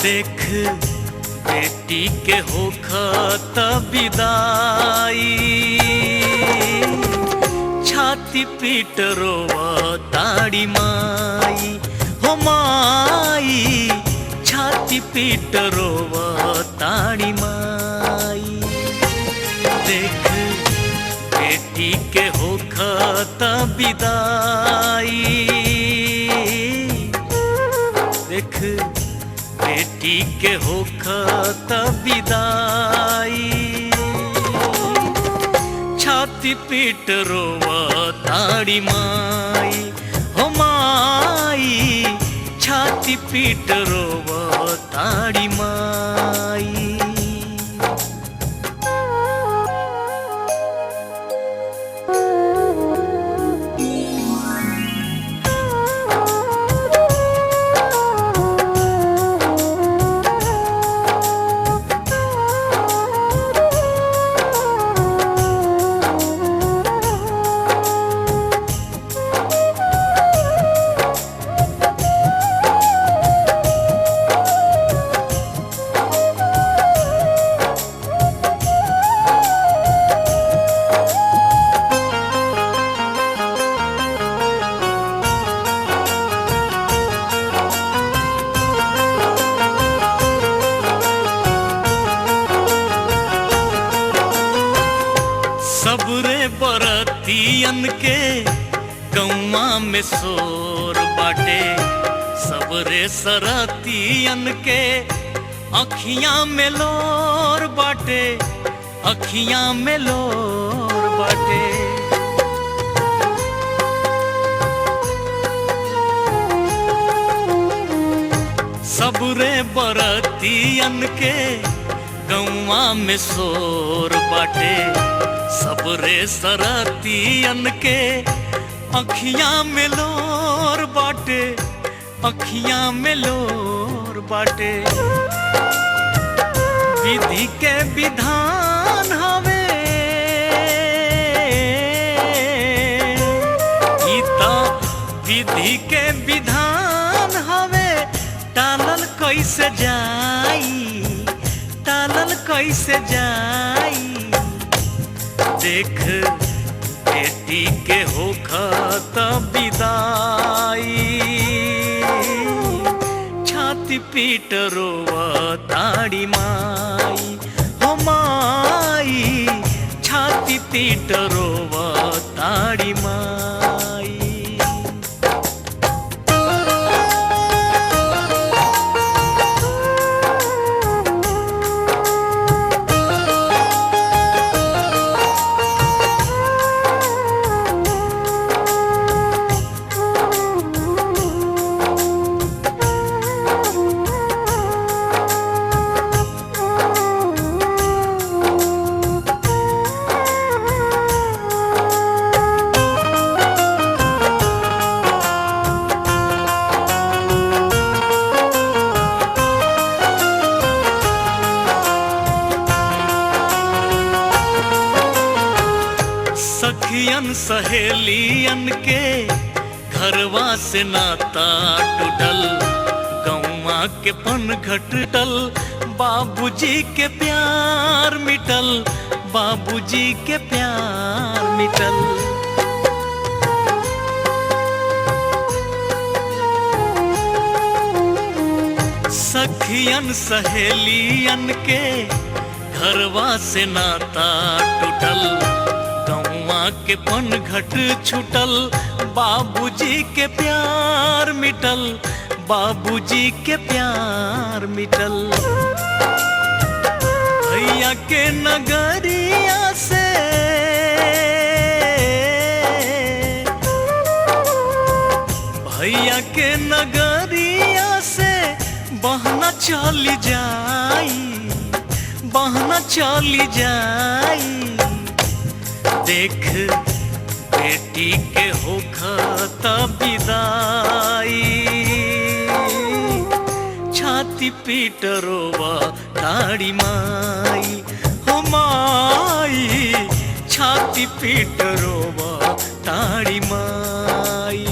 देख बेटी के होखत विदाई, छाती पीट रोवताड़ी माई हो माई, छाती पीट रोवताड़ी माई। देख बेटी के होखत विदाई, देख बेटी के होखत विदाई, छाती पीट रोवताड़ी माई हो माई, छाती पीट रोवताड़ी माई। सबरे बरतियन के गौवा में शोर बाटे, सबरे सरतियन के अखियां में लोर बाटे, अखियां में लोर बाटे। सबरे बरतियन के गौवा में शोर बाटे, सबरे सरतियन के अखियां में लोर बाटे, अखियां में लोर बाटे। विधि के विधान हवे गीता, विधि के विधान हवे, टालल कैसे जाई, टालल कैसे जाई। देख बेटी के होखत विदाई, छाती पीट रोवताड़ी माई हो माई, छाती पीट रोवताड़ी माई। सखियन सहेलियन के घरवा से नाता टूटल, गौवा के पन घटल, बाबूजी के प्यार मिटल, बाबूजी के प्यार मिटल। सखियन सहेलियन के घरवा से नाता टूटल, गौवा के पन घट छुटल, बाबूजी के प्यार मिटल, बाबूजी के प्यार मिटल। भैया के नगरिया से भैया के नगरिया से बहना चली जाई, बहना चली जाई। देख बेटी के होखत विदाई, छाती पीट रोवताड़ी माई हो माई, छाती पीट रोवताड़ी माई।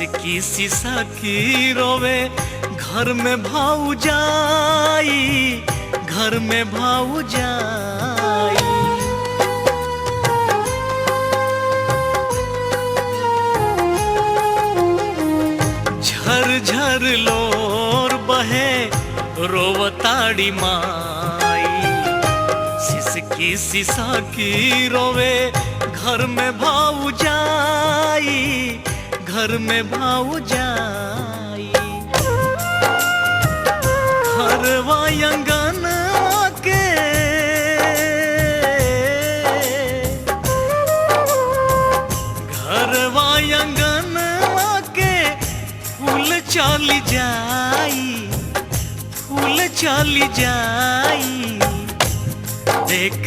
सिसकी सिसकी रोवे घर में भाऊजाई, घर में भाऊजाई। झर झर लोर बहे रोवताड़ी माई, सिसकी सिसकी रोवे घर में भाऊजाई, घर में भाऊजाई। घरवा अंगनवा के घरवा अंगनवा के फूल चली जाई, फूल चली जाई। देख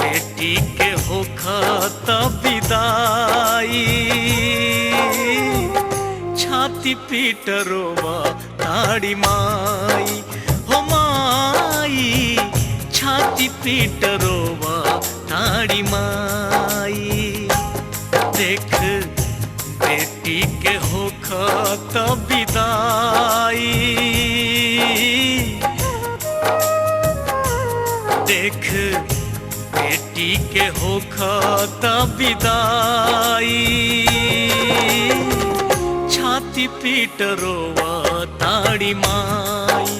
बेटी के होखत विदाई, छाती पीट रोवा ताड़ी माई, हो माई छाती पीट रोवा ताड़ी माई। देख बेटी के होखत विदाई, देख बेटी के होखत विदाई। छाती पीट रोवा ताड़ी माई,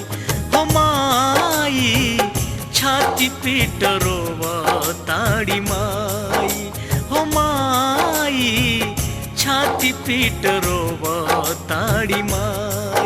हो माई छाती पीट रोवा ताड़ी माई, हो माई छाती पीट रोवा ताड़ी माई।